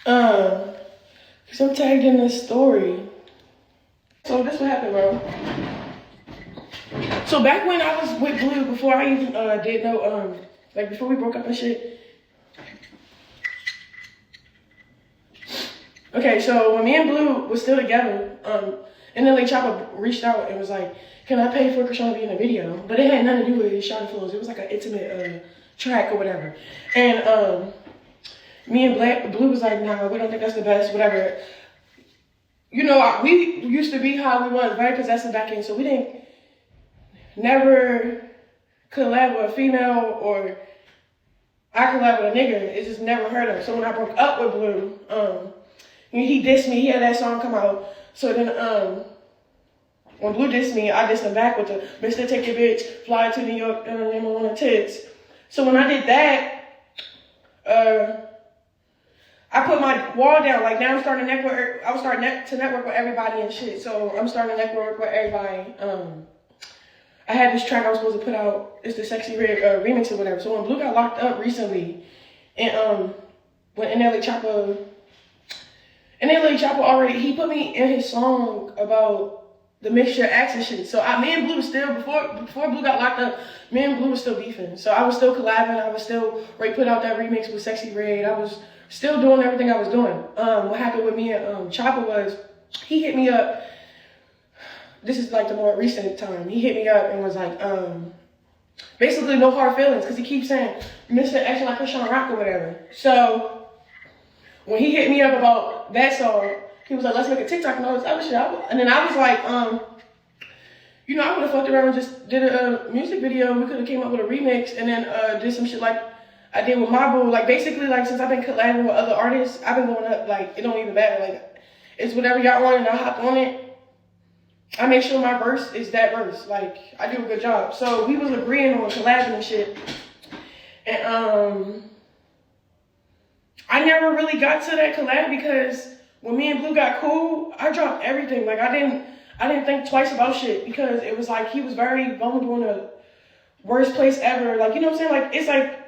Cause I'm tagged in this story. So this what happened, bro. So back when I was with Blue, before I even did no like before we broke up and shit. Okay, so when me and Blue was still together, NLE CHOPPA reached out and was like, "Can I pay for ChriSean to be in the video?" But it had nothing to do with his shot flows. It was like an intimate track or whatever. And me and Blue was like, "Nah, we don't think that's the best, whatever." You know, we used to be how we was, very possessive back in, so we didn't never collab with a female or I collab with a nigga. It just never heard of. So when I broke up with Blue, he dissed me. He had that song come out. So then, when Blue dissed me, I dissed him back with the "Mr. Take Your Bitch, Fly to New York, and name on the tits." So when I did that, I put my wall down. Like now I'm starting to network. I was starting to network with everybody and shit. So I'm starting to network with everybody. I had this track I was supposed to put out. It's the Sexy Red remix or whatever. So when Blue got locked up recently, and when NLE CHOPPA already, he put me in his song about the mixture acts and shit. So me and Blue was still, before Blue got locked up, me and Blue was still beefing. So I was still collabing. I was still put out that remix with Sexy Red. I was still doing everything I was doing. What happened with me and CHOPPA was, he hit me up. This is like the more recent time. He hit me up and was like, basically no hard feelings, because he keeps saying, "Mr. Action Like ChriSean Rock" or whatever. So when he hit me up about that song, he was like, "Let's make a TikTok and all this other shit." And then I was like, you know, I would have fucked around and just did a music video. We could have came up with a remix and then did some shit like I did with my boo. Like basically, like since I've been collabing with other artists, I've been going up, like it don't even matter. Like it's whatever y'all want and I hop on it. I make sure my verse is that verse. Like I do a good job. So we was agreeing on collabing and shit. And I never really got to that collab because when me and Blue got cool, I dropped everything. Like I didn't think twice about shit because it was like he was very vulnerable in the worst place ever. Like, you know what I'm saying? Like it's like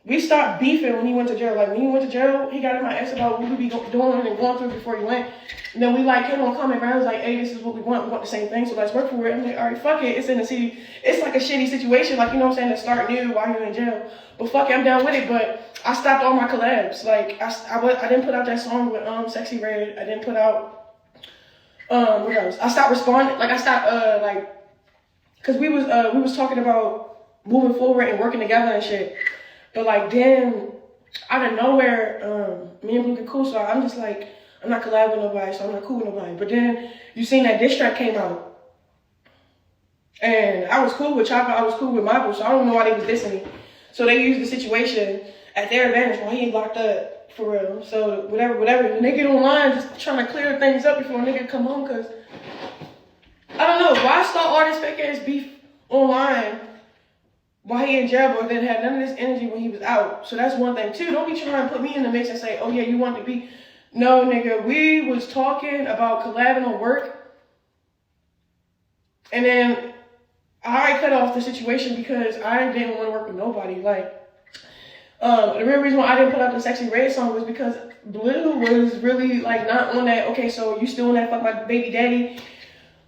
we stopped beefing when he went to jail. Like when he went to jail, he got in my ass about what we be doing and going through before he went. And then we like came on common ground. Like, "Hey, this is what we want. We want the same thing. So let's work for it." I'm like, "All right, fuck it. It's in the city. It's like a shitty situation. Like, you know what I'm saying? To start new while you're in jail. But fuck it, I'm down with it." But I stopped all my collabs. Like I didn't put out that song with Sexy Red. I didn't put out what else? I stopped responding. Like I stopped like because we was talking about moving forward and working together and shit. But like then out of nowhere, me and Blue get cool. So I'm just like, I'm not collabing with nobody, so I'm not cool with nobody. But then you seen that diss track came out. And I was cool with CHOPPA, I was cool with my boo, so I don't know why they was dissing me. So they used the situation at their advantage while he ain't locked up, for real. So whatever, when they get online, just trying to clear things up before a nigga come home, cause I don't know, why start all this fake ass beef online while he in jail, but then had none of this energy when he was out. So that's one thing. Two, don't be trying to put me in the mix and say, "Oh yeah, you want to be." No, nigga, we was talking about collabing on work. And then I cut off the situation because I didn't want to work with nobody. Like, the real reason why I didn't put out the Sexy Red song was because Blue was really like not on that, "Okay, so you still on that fuck my baby daddy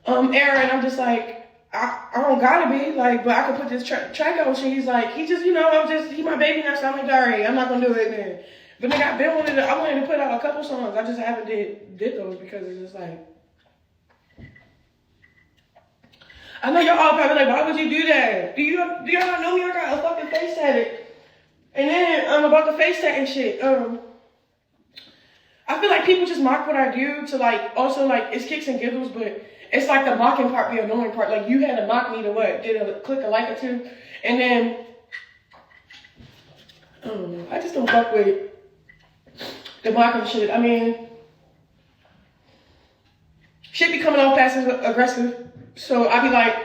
era." And I'm just like, I don't gotta be like, but I could put this track out. So he's like, he just, you know, he my baby now, so I'm like, all right, I'm not gonna do it, man. But nigga, I wanted to put out a couple songs. I just haven't did those because it's just like, I know y'all all probably like, "Why would you do that? Do y'all not know me? I got a fucking face tatted." And then about the face tat and shit. I feel like people just mock what I do to like, also like it's kicks and giggles, but it's like the mocking part be annoying part. Like you had to mock me to what? Click a like or two, and then I don't know. I just don't fuck with the mocking shit. I mean, shit be coming off passive aggressive, so I be like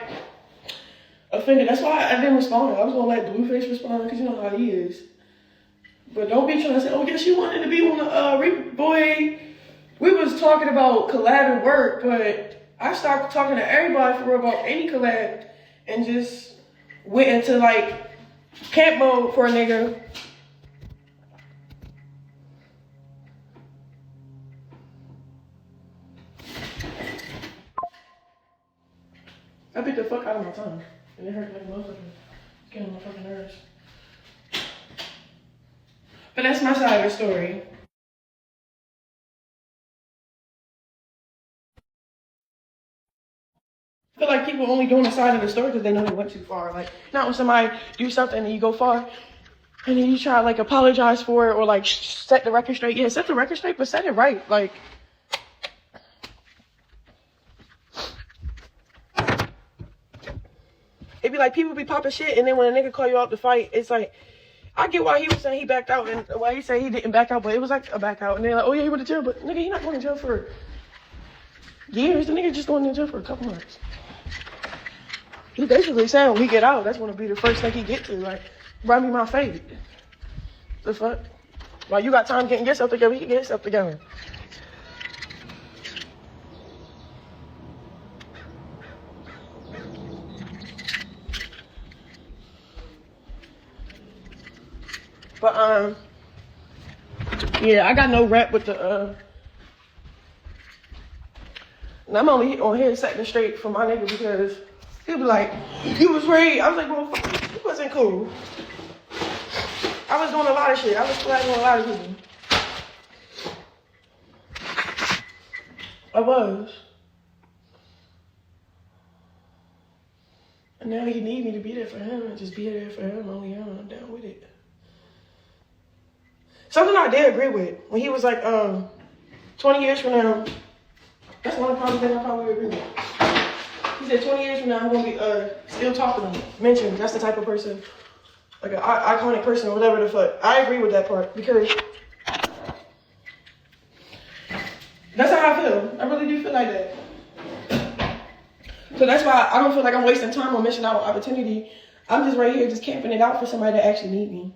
offended. That's why I didn't respond. I was gonna let Blueface respond because you know how he is. But don't be trying to say, "Oh, yes, you wanted to be on the boy." We was talking about collab and work, but I stopped talking to everybody for real about any collab and just went into like camp mode for a nigga. I bit the fuck out of my tongue. And it hurt like a motherfucker. It's getting on my fucking nerves. But that's my side of the story. I feel like people only doing the side of the story because they know they went too far. Like, not when somebody do something and you go far, and then you try to, like, apologize for it or, like, set the record straight. Yeah, set the record straight, but set it right. Like, it be like people be popping shit, and then when a nigga call you out to fight, it's like, I get why he was saying he backed out and why he said he didn't back out, but it was like a back out. And they're like, oh yeah, he went to jail, but nigga, he not going to jail for years. The nigga just going to jail for a couple months. He basically saying when he get out, that's going to be the first thing he get to. Like, run me my fade. The fuck? While you got time getting yourself together, he can get himself together. But, yeah, I got no rep with the, and I'm only on here setting it straight for my nigga because he'll be like, you was raped. I was like, well, fuck, you wasn't cool. I was doing a lot of shit. I was flagging a lot of people. I was. And now he need me to be there for him and just be there for him. Only him, I'm down with it. Something I did agree with when he was like, 20 years from now, that's one of the things I probably agree with. He said 20 years from now, I'm going to be still talking to him, mentioned. That's the type of person, like an iconic person or whatever the fuck. I agree with that part because that's how I feel. I really do feel like that. So that's why I don't feel like I'm wasting time or missing out on opportunity. I'm just right here just camping it out for somebody that actually need me.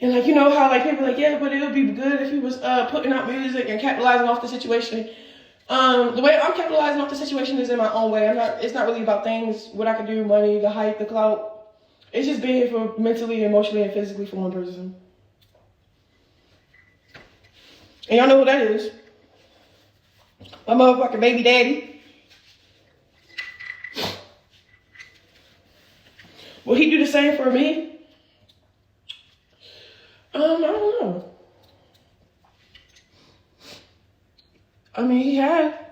And like, you know how like people are like, yeah, but it would be good if he was putting out music and capitalizing off the situation. The way I'm capitalizing off the situation is in my own way. It's not really about things, what I can do, money, the hype, the clout. It's just being here for mentally, emotionally, and physically for one person. And y'all know who that is. My motherfucking baby daddy. Will he do the same for me? I don't know. I mean, he had.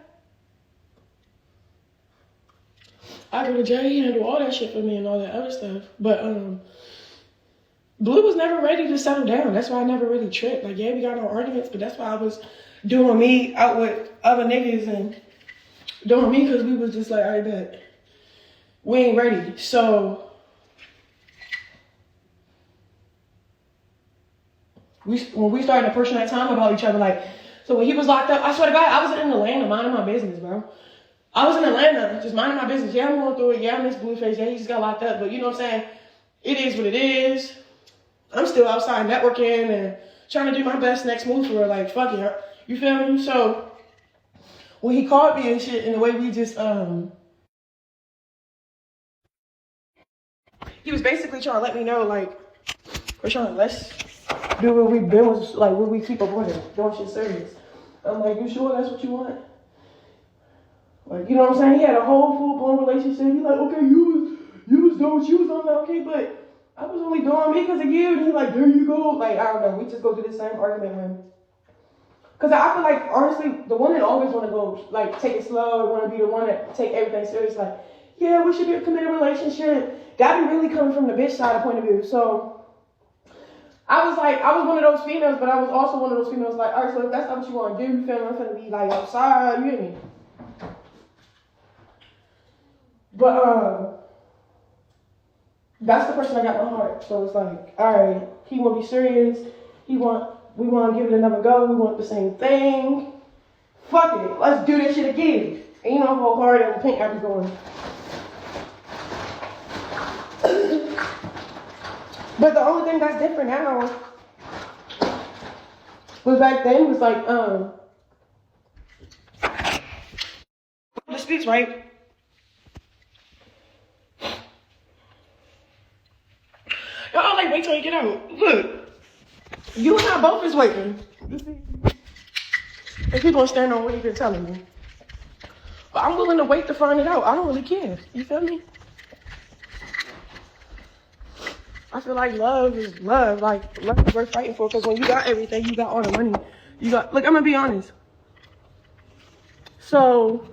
I go to jail, he handled all that shit for me and all that other stuff. But Blue was never ready to settle down. That's why I never really tripped. Like, yeah, we got no arguments, but that's why I was doing me out with other niggas and doing me because we was just like, I bet we ain't ready. So when we started approaching that time about each other, like, so when he was locked up, I swear to God, I was in Atlanta minding my business, bro. I was in Atlanta just minding my business. Yeah, I'm going through it. Yeah, I miss Blueface. Yeah, he just got locked up. But you know what I'm saying? It is what it is. I'm still outside networking and trying to do my best next move for her. Like, fuck it. You feel me? So when he called me and shit, and the way we just, he was basically trying to let me know, like, Krishan, let's do what we've been with, like, what we keep up with it. Doing shit serious. I'm like, you sure that's what you want? Like, you know what I'm saying? He had a whole full-blown relationship. He's like, okay, you was doing what you was on. Like, okay, but I was only doing me because of you. And he's like, there you go. Like, I don't know. We just go through the same argument with him. Because I feel like, honestly, the one that always want to go, like, take it slow and want to be the one that take everything serious. Like, yeah, we should be a committed relationship. That be really coming from the bitch side of point of view. So I was like, I was one of those females, but I was also one of those females like, all right, so if that's not what you want to do, you feel me? I'm going to be like outside, you hear me? But that's the person I got in my heart. So it's like, all right, he want to be serious. We want to give it another go. We want the same thing. Fuck it, let's do this shit again. And you know how hard and pink I be going. But the only thing that's different now was back then was like the speaks right. Y'all like wait till you get out. Look, you and I both is waiting. And people are standing on what you've been telling me. But I'm willing to wait to find it out. I don't really care. You feel me? I feel like love is love. Like, love is worth fighting for. Because when you got everything, you got all the money. You got, look, I'm going to be honest. So,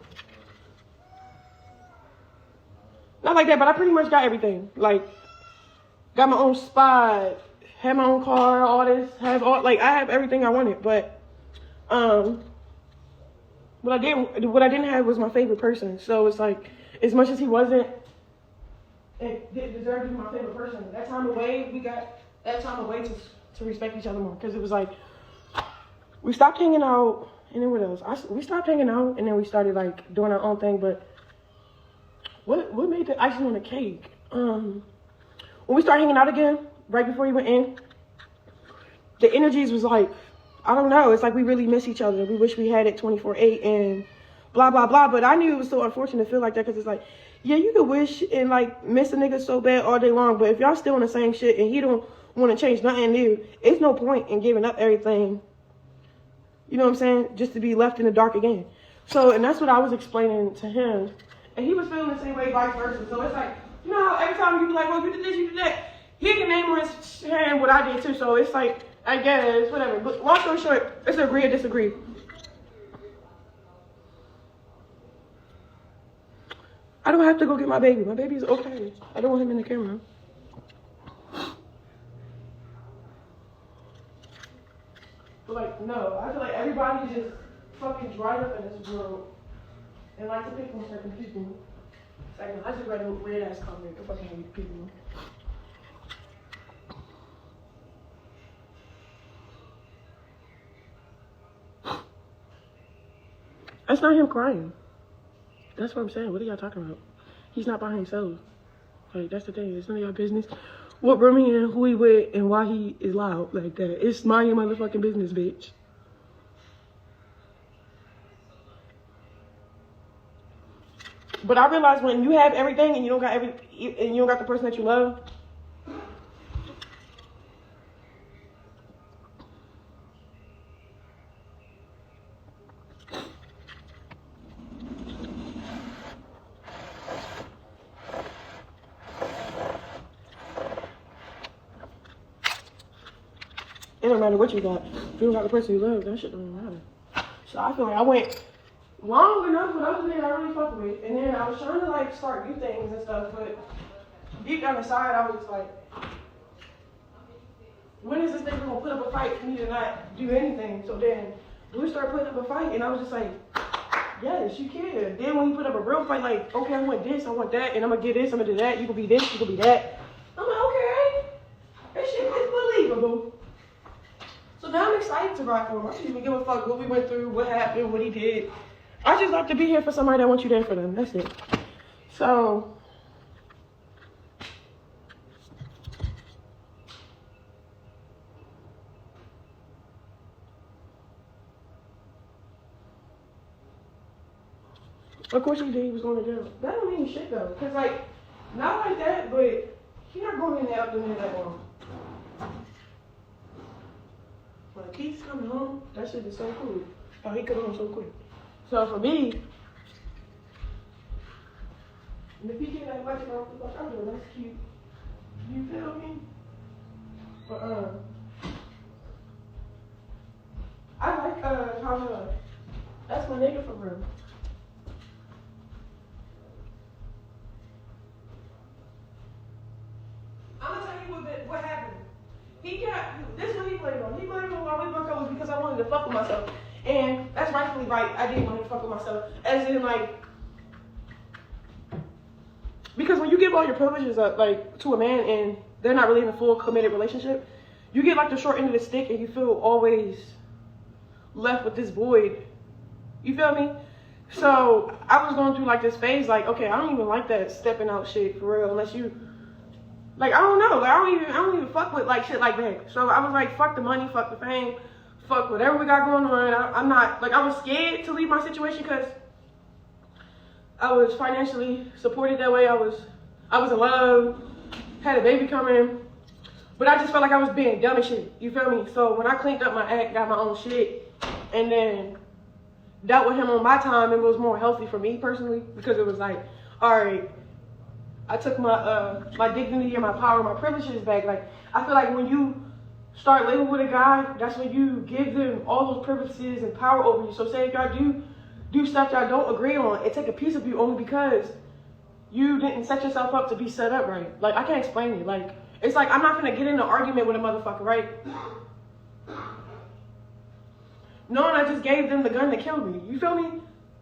not like that, but I pretty much got everything. Like, got my own spot, had my own car, all this, I have everything I wanted. But, what I didn't have was my favorite person. So it's like, as much as he wasn't, it didn't deserve to be my favorite person. That time away, we got that time away to respect each other more. Because it was like, we stopped hanging out, and then what else? We stopped hanging out, and then we started like doing our own thing. But what made the icing on the cake? When we started hanging out again, right before he went in, the energies was like, I don't know. It's like we really miss each other. We wish we had it 24/8 and blah, blah, blah. But I knew it was so unfortunate to feel like that because it's like, yeah, you could wish and like miss a nigga so bad all day long. But if y'all still on the same shit and he don't want to change nothing new, it's no point in giving up everything. You know what I'm saying? Just to be left in the dark again. So, and that's what I was explaining to him. And he was feeling the same way, vice versa. So it's like, you know how every time you be like, well, you did this, you did that. He can name on his hand what I did too. So it's like, I guess, whatever. But long story short, it's agree or disagree. I don't have to go get my baby. My baby's okay. I don't want him in the camera. But like, no. I feel like everybody just fucking dried up in this world and like to pick on certain people. It's like, I just read a weird ass comment. I fucking hate people. That's not him crying. That's what I'm saying. What are y'all talking about? He's not by himself. Like, that's the thing. It's none of y'all business. What room he in, who he with, and why he is loud like that. It's mind your motherfucking business, bitch. But I realize when you have everything and you don't got the person that you love, it don't matter what you got. If you don't got the person you love, that shit don't matter. So I feel like I went long enough with other things I really fuck with. And then I was trying to like start new things and stuff, but deep down inside I was just like, when is this nigga gonna put up a fight for me to not do anything? So then Blue started putting up a fight and I was just like, yes, you can. Then when he put up a real fight, like, okay, I want this, I want that, and I'm gonna get this, I'm gonna do that, you gonna be this, you gonna be that. I'm like, okay, that shit is believable. So now I'm excited to ride for him. I don't even give a fuck what we went through, what happened, what he did. I just like to be here for somebody that wants you there for them. That's it. So, of course he did. He was going to jail. That don't mean shit though. Cause like, not like that, but he not going in there up doing that long. When Keith's coming home, that shit is so cool. Oh, he coming home so quick. So for me, and if he get that much off the fuck, I'm doing that's cute. You feel me? But I like how that's my nigga for real. I'm gonna tell you what happened. This is what he blamed on. He blamed on why we broke up was because I wanted to fuck with myself. And that's rightfully right. I didn't want to fuck with myself. As in, like, because when you give all your privileges up, like, to a man and they're not really in a full committed relationship, you get, like, the short end of the stick and you feel always left with this void. You feel me? So, I was going through, like, this phase, like, okay, I don't even like that stepping out shit, for real, unless you, like, I don't know. Like, I don't even fuck with, like, shit like that. So, I was like, fuck the money, fuck the fame. Fuck whatever we got going on. I'm not, like, I was scared to leave my situation because I was financially supported that way. I was in love, had a baby coming, but I just felt like I was being dumb and shit. You feel me? So when I cleaned up my act, got my own shit, and then dealt with him on my time, it was more healthy for me personally, because it was like, all right, I took my my dignity and my power, my privileges back. Like, I feel like when you start living with a guy, that's when you give them all those privileges and power over you. So say if y'all do stuff y'all don't agree on, it take a piece of you only because you didn't set yourself up to be set up right. Like, I can't explain it. Like, it's like I'm not gonna get in an argument with a motherfucker, right? Knowing I just gave them the gun to kill me. You feel me?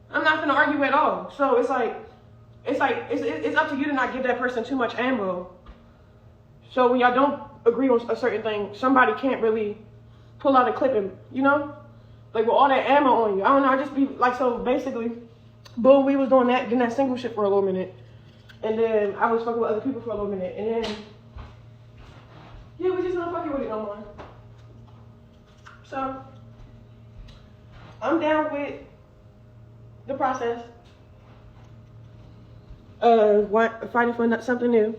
I'm not gonna argue at all. So it's up to you to not give that person too much ammo. So when y'all don't agree on a certain thing, somebody can't really pull out a clip and, you know, like with all that ammo on you. I don't know, I just be like, so basically, boom, we was doing that single shit for a little minute. And then I was fucking with other people for a little minute. And then, yeah, we just not fucking with it no more. So, I'm down with the process. Fighting for something new.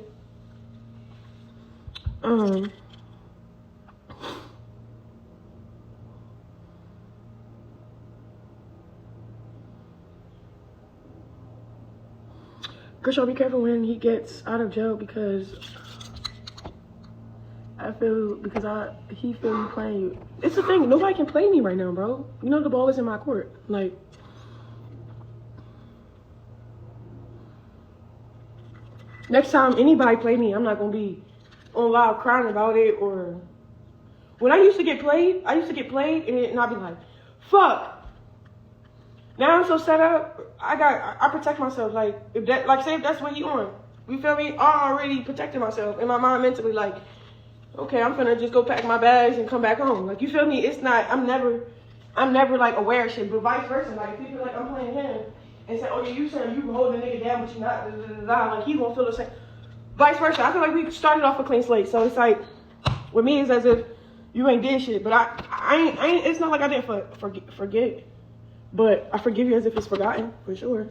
ChriSean, be careful when he gets out of jail, because he feel you playing you. It's the thing, nobody can play me right now, bro. You know the ball is in my court. Like, next time anybody play me, I'm not gonna be on live crying about it. Or when I used to get played and I'd be like, fuck. Now I'm so set up, I protect myself. Like, if that's what he on. You feel me? I already protected myself in my mind mentally, like, okay, I'm finna just go pack my bags and come back home. Like, you feel me? It's not, I'm never like aware of shit, but vice versa. Like, if people like I'm playing him and say, oh yeah, you saying you can hold the nigga down, but you not, like, he gonna feel the same. Vice versa. I feel like we started off a clean slate. So it's like, with me, it's as if you ain't did shit. But I ain't, it's not like I didn't forget. But I forgive you as if it's forgotten, for sure.